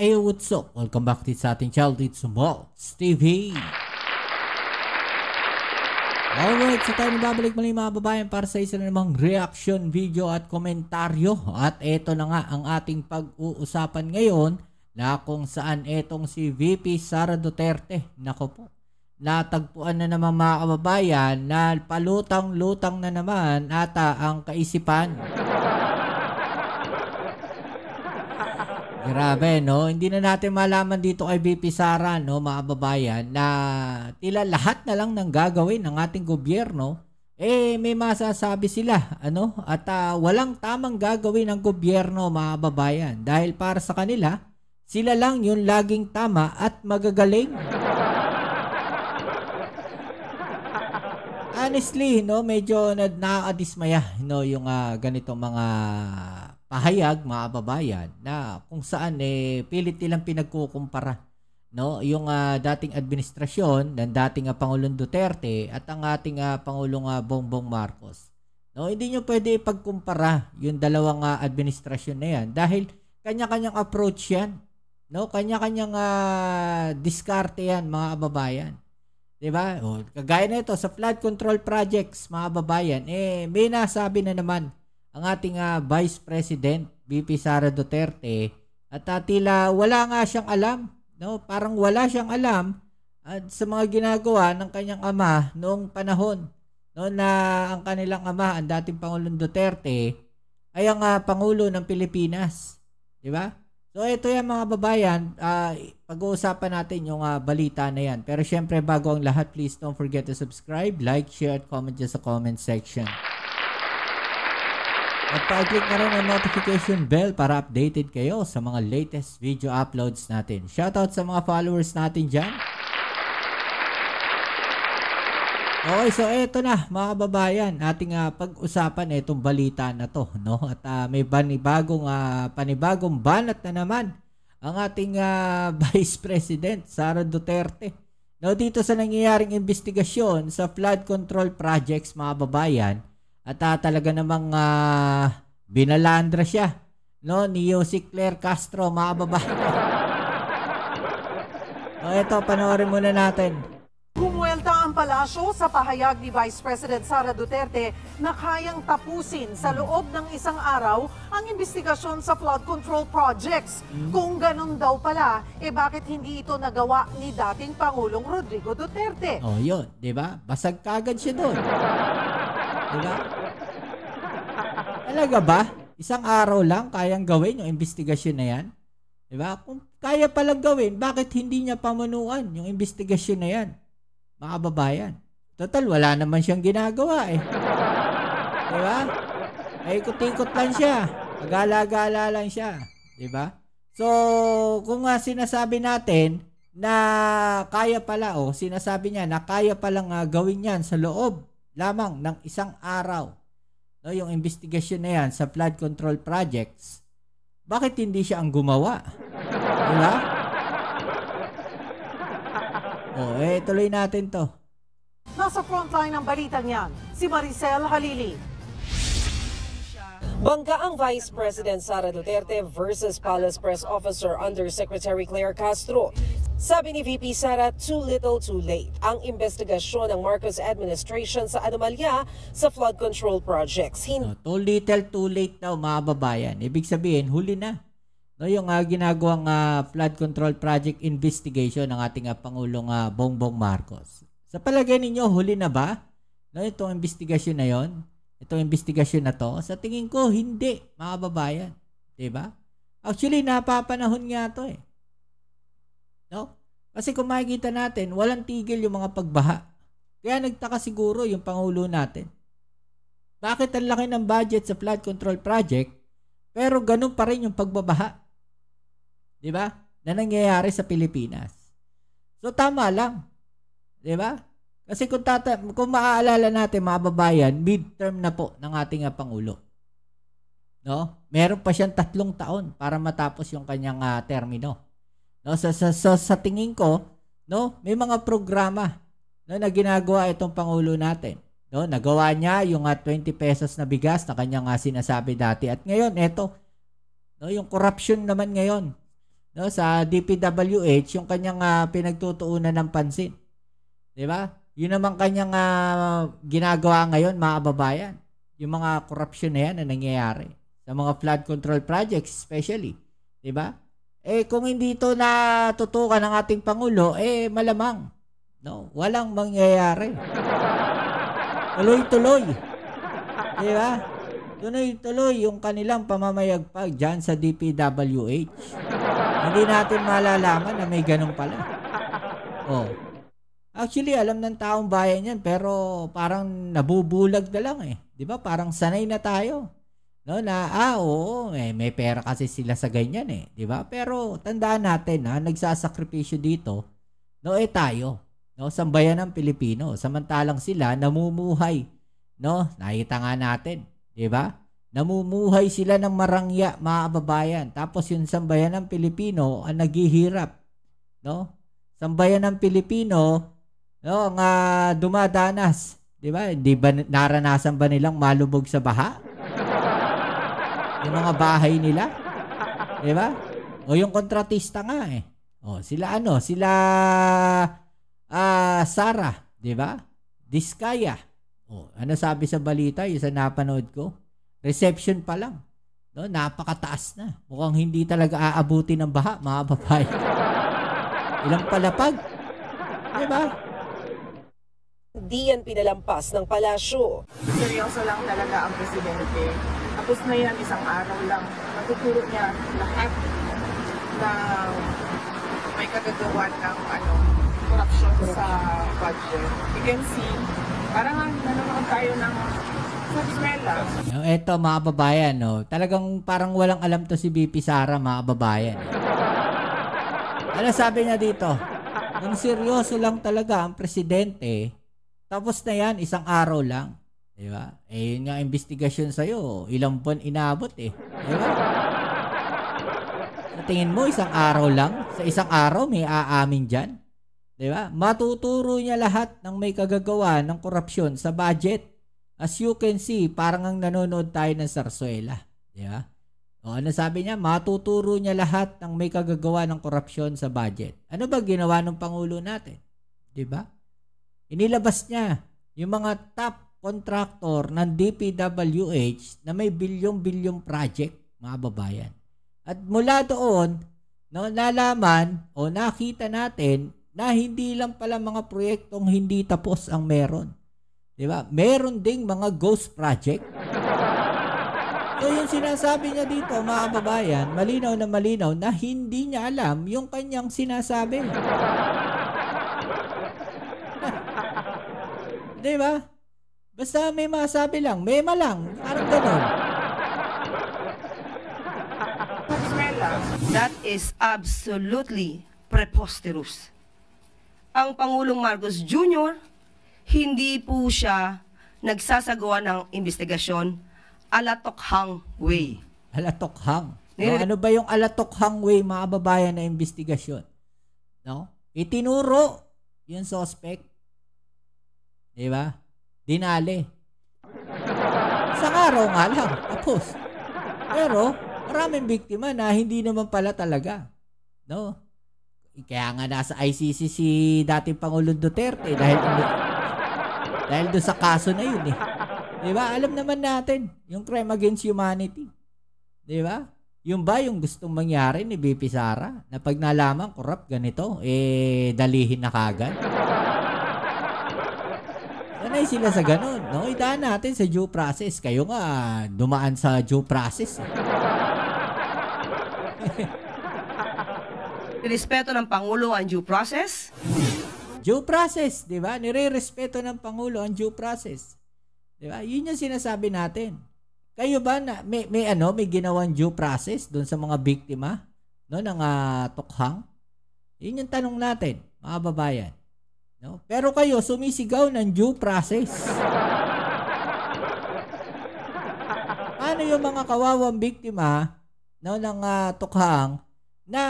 Hey, what's up? Welcome back sa ating channel. It's Malts TV. Alright, so tayo nababalik muli mga babayan para sa isa na namang reaction video at komentaryo. At eto na nga ang ating pag-uusapan ngayon na kung saan etong si VP Sara Duterte, nako po, natagpuan na naman mga kababayan na palutang-lutang na naman ata ang kaisipan. Grabe, no? Hindi na natin malaman dito kay VP Sara, no, mga kababayan, na tila lahat na lang ng gagawin ng ating gobyerno, may masasabi sila, ano? At walang tamang gagawin ng gobyerno, mga kababayan. Dahil para sa kanila, sila lang yung laging tama at magagaling. Honestly, no, medyo nakakadismaya, no, yung ganitong mga pahayag, mga kababayan, na kung saan pilit nilang pinagkukumpara, no, yung dating administrasyon ng dating Pangulong Duterte at ang ating Pangulong Bongbong Marcos. No, hindi nyo pwede ipagkumpara yung dalawang administrasyon na yan dahil kanya-kanyang approach yan, no, kanya-kanyang diskarte yan, mga kababayan. Diba? O, kagaya na ito sa flood control projects, mga kababayan, may nasabi na naman ang ating Vice President VP Sara Duterte at tila wala nga siyang alam, no? Parang wala siyang alam sa mga ginagawa ng kanyang ama noong panahon, no, na ang kanilang ama, ang dating Pangulong Duterte, ay ang Pangulo ng Pilipinas. Di ba? So ito yan, mga babayan, pag-uusapan natin yung balita na yan. Pero syempre, bago ang lahat, please don't forget to subscribe, like, share, at comment dyan sa comment section. At pa-click na rin ang notification bell para updated kayo sa mga latest video uploads natin. Shoutout sa mga followers natin dyan. Okay, so eto na, mga kababayan, ating pag-usapan itong balita na to, no? At may panibagong banat na naman ang ating Vice President Sara Duterte. No, dito sa nangyayaring investigasyon sa flood control projects, mga kababayan. At talaga namang binalandra siya, no, ni Yossi Claire Castro, mga babae. So ito, panoorin muna natin. Bumuelta ang palasyo sa pahayag ni Vice President Sara Duterte na kayang tapusin sa loob ng isang araw ang investigasyon sa flood control projects. Kung ganun daw pala, bakit hindi ito nagawa ni dating Pangulong Rodrigo Duterte? Oh, yun, di ba? Basag kagad siya doon. Diba? Talaga ba? Isang araw lang kayang gawin yung investigasyon na yan? Diba? Kung kaya palang gawin, bakit hindi niya pamunuan yung investigasyon na yan? Mga kababayan. Total, wala naman siyang ginagawa eh. Diba? Ikot-ikot lang siya. Pagala-gala lang siya. Diba? So, kung sinasabi natin na kaya pala, sinasabi niya na kaya palang gawin yan sa loob lamang ng isang araw, no, yung investigasyon na yan sa flood control projects, bakit hindi siya ang gumawa? Diba? Tuloy natin to. Nasa frontline ng balitang yan, si Maricel Halili. Bangga ang Vice President Sara Duterte versus Palace Press Officer Undersecretary Claire Castro. Sabi ni VP Sara, too little too late ang investigasyon ng Marcos administration sa anomalya sa flood control projects. Too little too late daw, mga babayan. Ibig sabihin, huli na. No, yung ginagawang flood control project investigation ng ating Pangulong Bongbong Marcos. Sa palagay ninyo, huli na ba? No, itong investigasyon na yon, itong investigasyon na to, sa tingin ko, hindi, mga babayan. Diba? Actually, napapanahon nga to eh. No? Kasi kung makikita natin, walang tigil yung mga pagbaha. Kaya nagtaka siguro yung Pangulo natin. Bakit ang laki ng budget sa flood control project, pero ganun pa rin yung pagbabaha? Diba? Na nangyayari sa Pilipinas. So tama lang. Diba? Kasi kung maaalala natin, mga babayan, midterm na po ng ating Pangulo. No? Meron pa siyang 3 taon para matapos yung kanyang termino. No, sa tingin ko, no, may mga programa, no, na ginagawa itong Pangulo natin. No, nagawa niya yung 20 pesos na bigas na kanyang sinasabi dati. At ngayon, eto, no, yung corruption naman ngayon, no, sa DPWH yung kanyang pinagtutuunan ng pansin. 'Di ba? Yun naman kanyang ginagawa ngayon, mga kababayan. Yung mga corruption na yan na nangyayari sa mga flood control projects especially. 'Di ba? Kung hindi ito natutukan ng ating Pangulo, malamang, no, walang mangyayari. Tuloy-tuloy. 'Di ba? Tuloy-tuloy yung kanilang pamamayagpag dyan sa DPWH. Hindi natin malalaman na may ganun pala. Actually, alam ng taong bayan yan, pero parang nabubulag na lang eh. 'Di ba? Parang sanay na tayo. No, na oo, may pera kasi sila sa ganyan eh, 'di ba? Pero tandaan natin nagsasakripisyo dito, no, tayo, no, sambayan ng Pilipino. Samantalang sila namumuhay, no? Nakita nga natin, 'di ba? Namumuhay sila ng marangya, mga kababayan. Tapos yung sambayan ng Pilipino ang naghihirap, no? Sambayan ng Pilipino, no, ang dumadanas, 'di ba? Di ba naranasan ba nilang malubog sa baha? Yung mga bahay nila, 'di ba? O yung kontratista nga eh. Sila Sara, 'di ba? Diskaya. Ano sabi sa balita yung sa napanood ko? Reception pa lang. No, napakataas na. Mukhang hindi talaga aabuti ng baha, mga babae. Ilang palapag. 'Di ba? Di yan pinalampas ng palasyo. Seryoso lang talaga ang presidente. Tapos na yan, isang araw lang. Natuturo niya lahat na may kagagawa ng corruption sa budget. You can see, parang nanonood tayo ng sa eskwela. Ito, mga babayan, no, talagang parang walang alam to si BP Sara, mga babayan. Ano sabi niya dito? Kung seryoso lang talaga ang presidente, tapos na yan, isang araw lang. Diba? Yun nga investigasyon sa'yo. Ilang buwan inabot eh. Diba? Sa tingin mo, isang araw lang? Sa isang araw, may aamin dyan? Diba? Matuturo niya lahat ng may kagagawa ng korupsyon sa budget. As you can see, parang ang nanonood tayo ng sarsuela. Diba? Ano sabi niya? Matuturo niya lahat ng may kagagawa ng korupsyon sa budget. Ano ba ginawa ng Pangulo natin? Diba? Inilabas niya yung mga top contractor ng DPWH na may bilyong-bilyong project, mga babayan. At mula doon, no, nalaman o nakita natin na hindi lang pala mga proyektong hindi tapos ang meron. Diba? Meron ding mga ghost project. So yung sinasabi niya dito, mga babayan, malinaw na hindi niya alam yung kanyang sinasabi. Diba? Basta may masabi lang, mema lang, parang gano'n. That is absolutely preposterous. Ang Pangulong Marcos Jr., hindi po siya nagsasagawa ng investigasyon alatokhang way. Alatokhang? No, ano ba yung alatokhang way, mga babayan, na investigasyon? No? Itinuro yung suspect. Diba? Dinali. Isang araw nga lang. Tapos. Pero, maraming biktima na hindi naman pala talaga. No? Kaya nga nasa ICC si dating Pangulong Duterte dahil doon sa kaso na yun eh. Diba? Alam naman natin yung crime against humanity. Diba? Yung ba yung gustong mangyari ni BP Sara na pag nalaman corrupt ganito, dalihin na kagad? Sanay sila sa ganun, no? Idaan natin sa due process. Kayo nga, dumaan sa due process. Respeto ng Pangulo ang due process? Due process, di ba? Nire-respeto ng Pangulo ang due process. Di ba? Yun yung sinasabi natin. Kayo ba na may ginawang due process doon sa mga biktima, no, ng tukhang? Yun yung tanong natin, mga babayan. No? Pero kayo sumisigaw ng due process. Paano yung mga kawawang biktima, no, ng tukhang na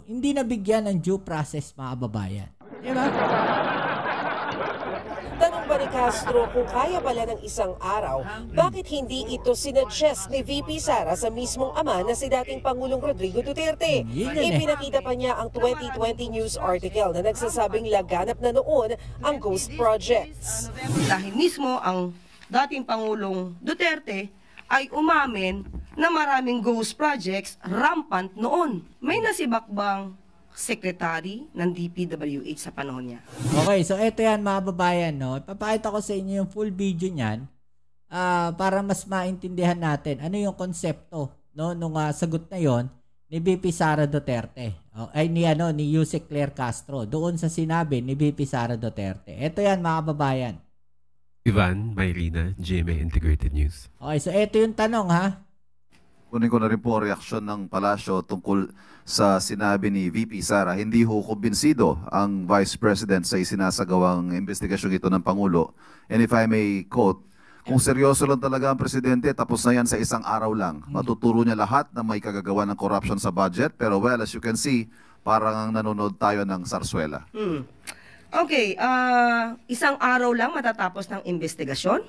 hindi nabigyan ng due process, mga babayan? Diba? Tanong ba ni Castro kung kaya pala ng isang araw, bakit hindi ito sinuggest ni VP Sara sa mismong ama na si dating Pangulong Rodrigo Duterte? Ipinakita pa niya ang 2020 news article na nagsasabing laganap na noon ang ghost projects. Dahil mismo ang dating Pangulong Duterte ay umamin na maraming ghost projects rampant noon. May nasibak bang secretary ng DPWH sa panahon niya? Okay, so eto yan mga babayan, no? Ipapakita ko sa inyo yung full video niyan para mas maintindihan natin ano yung konsepto, no, nung sagot na yon ni VP Sara Duterte. Ay ni Yusek Claire Castro doon sa sinabi ni VP Sara Duterte. Eto yan mga babayan. Ivan Mayrina, GMA Integrated News. Okay, so eto yung tanong ha. Kunin ko na rin po ang reaksyon ng palasyo tungkol sa sinabi ni VP Sara. Hindi ho kumbinsido ang Vice President sa isinasagawang investigasyon ito ng Pangulo. And if I may quote, kung seryoso lang talaga ang Presidente, tapos na yan sa isang araw lang. Matuturo niya lahat na may kagagawa ng corruption sa budget. Pero well, as you can see, parang nanonood tayo ng sarswela. Okay, isang araw lang matatapos ng investigasyon?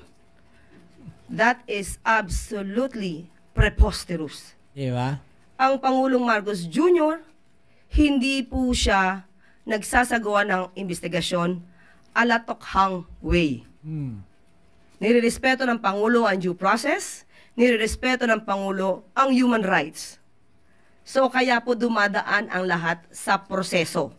That is absolutely preposterous. Diba? Ang Pangulong Marcos Jr., hindi po siya nagsasagawa ng investigasyon alatokhang way. Nirerespeto ng Pangulo ang due process, nirerespeto ng Pangulo ang human rights. So kaya po dumadaan ang lahat sa proseso.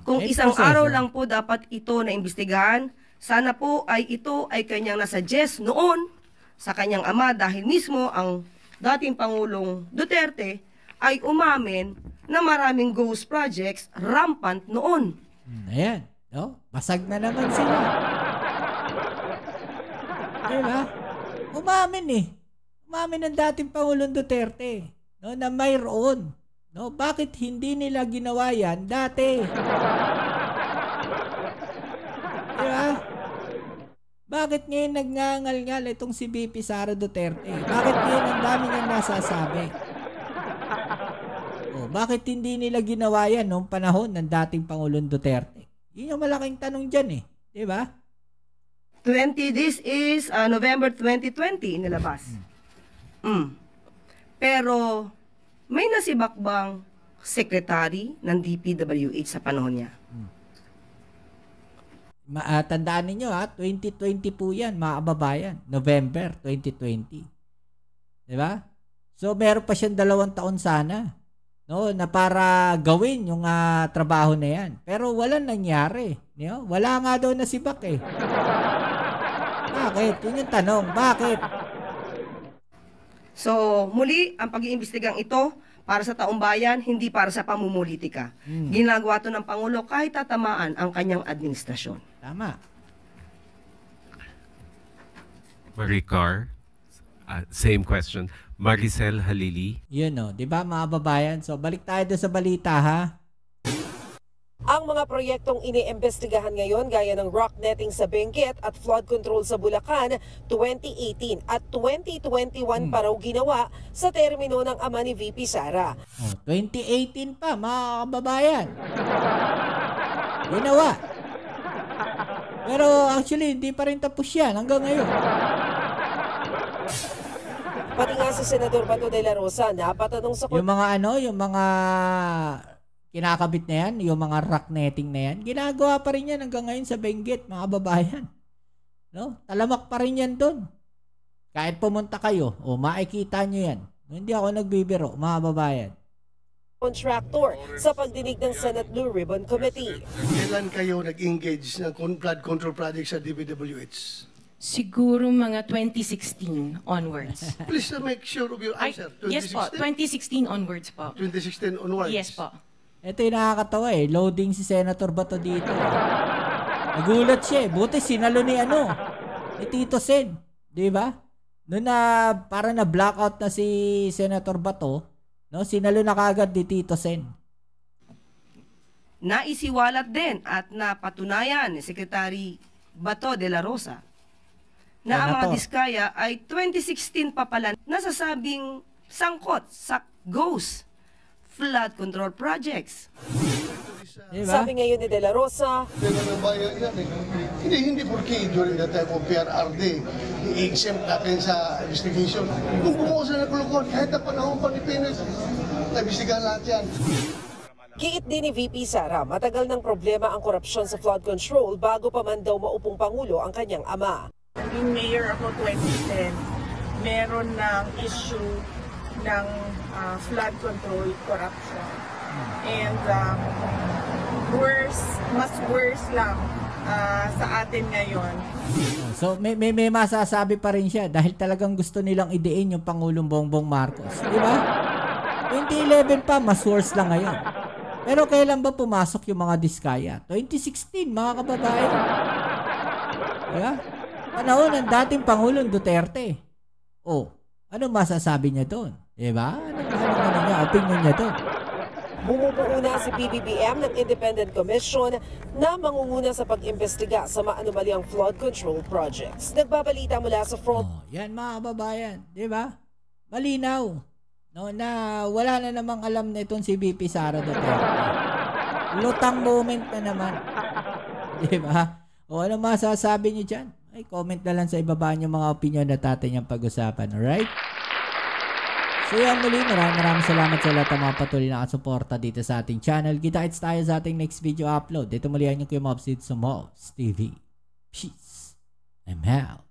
Kung May isang proseso. araw lang po dapat ito na imbestigahan, sana po ay ito ay kanyang nasuggest noon sa kanyang ama dahil mismo ang dating Pangulong Duterte ay umamin na maraming ghost projects rampant noon. Ayan. No? Basag na naman sila. Diba? Umamin eh. Umamin ng dating Pangulong Duterte, no, na mayroon. No, bakit hindi nila ginawa yan dati? Diba? Bakit ngayon nagngangal-ngal itong si VP Sara Duterte? Bakit ngayon ang dami niyang nasasabi? Bakit hindi nila ginawa yan noong panahon ng dating Pangulong Duterte? Yun yung malaking tanong dyan eh. Diba? This is November 2020 nilabas. Pero may nasibak bang secretary ng DPWH sa panahon niya? Tandaan ninyo 2020 po yan, mga kababayan. November 2020. Diba? So, meron pa siyang 2 taon sana, no, na para gawin yung trabaho na yan. Pero walang nangyari. No? Wala nga daw nasibak eh. Bakit? Yun yung tanong. Bakit? So, muli, ang pag-iimbestigang ito para sa taong bayan, hindi para sa pamumulitika. Ginagawa ito ng Pangulo kahit tatamaan ang kanyang administrasyon. Tama. Maricar, same question. Maricel Halili. Yun o. Diba mga kababayan? So, balik tayo doon sa balita ha. Ang mga proyektong iniimbestigahan ngayon gaya ng rock netting sa Benguet at flood control sa Bulacan 2018 at 2021 pa raw ginawa sa termino ng ama ni VP Sara. 2018 pa mga kababayan. Ginawa. Pero actually hindi pa rin tapos yan hanggang ngayon. Pati nga si Senador Bato de la Rosa napatanong sa Yung mga yung mga kinakabit na yan, yung mga rock netting na yan, ginagawa pa rin yan hanggang ngayon sa Benguet, mga babayan. No? Talamak pa rin yan doon. Kahit pumunta kayo, makikita nyo yan. Hindi ako nagbibiro, mga babayan. contractor sa pagdinig ng Senate Blue Ribbon Committee. Kailan kayo nag-engage ng flood control project sa DPWH? Siguro mga 2016 onwards. Please make sure of your answer. Yes po, 2016 onwards po. 2016 onwards? Yes po. Ito yung nakakatawa eh. Loading si Senator Bato dito. Nagulat siya eh. Buti sinalo ni ni Tito Sen. Di ba? Noon na para na blackout na si Senator Bato, no, sinalo na kagad ni Tito Sen. Naisiwalat din at napatunayan ni Secretary Bato de la Rosa na ang mga Senator. diskaya ay 2016 pa pala nasasabing sangkot sa ghost flood control projects. Diba? Sabi ngayon ni De La Rosa, Pero nabayan yan eh. Hindi porque during the time of PRRD, i-exempt natin sa investigation. Kung bumuo sa nagulukuhan, kahit na panahon pa ni Pinos, nabisigan lahat yan. giit din ni VP Sara, matagal ng problema ang korupsyon sa flood control bago pa man daw maupong Pangulo ang kanyang ama. Naging mayor ako 2010, meron ng issue ng flood control corruption. And mas worse lang sa atin ngayon. So may masasabi pa rin siya dahil talagang gusto nilang idein yung Pangulong Bongbong Marcos. Di ba? 2011 pa, mas worse lang ngayon. Pero kailan ba pumasok yung mga diskaya? 2016, mga kababayan. Diba? Panahon ng dating Pangulong Duterte. Oh, ano masasabi niya doon? Diba? Ano niya, opinion niya doon? Bumubuo na si PBBM ng Independent Commission na mangunguna sa pag-imbestiga sa maanumalyang flood control projects. Nagbabalita mula sa front. Oh, yan mga kababayan, 'di ba? Malinaw no na wala na namang alam na itong si VP Sara Duterte. Lutang moment na naman. 'Di ba? O ano masasabi niyo diyan? Ay comment na lang sa ibaba niyo mga opinion na natin yung pag-usapan, alright? So yan muli, maraming salamat sa lahat ng mga patuloy na kasuporta dito sa ating channel. Kita-kits tayo sa ating next video upload. Dito muli ang yung Kuya Mobs dito sa Mobs TV. Peace. I'm out.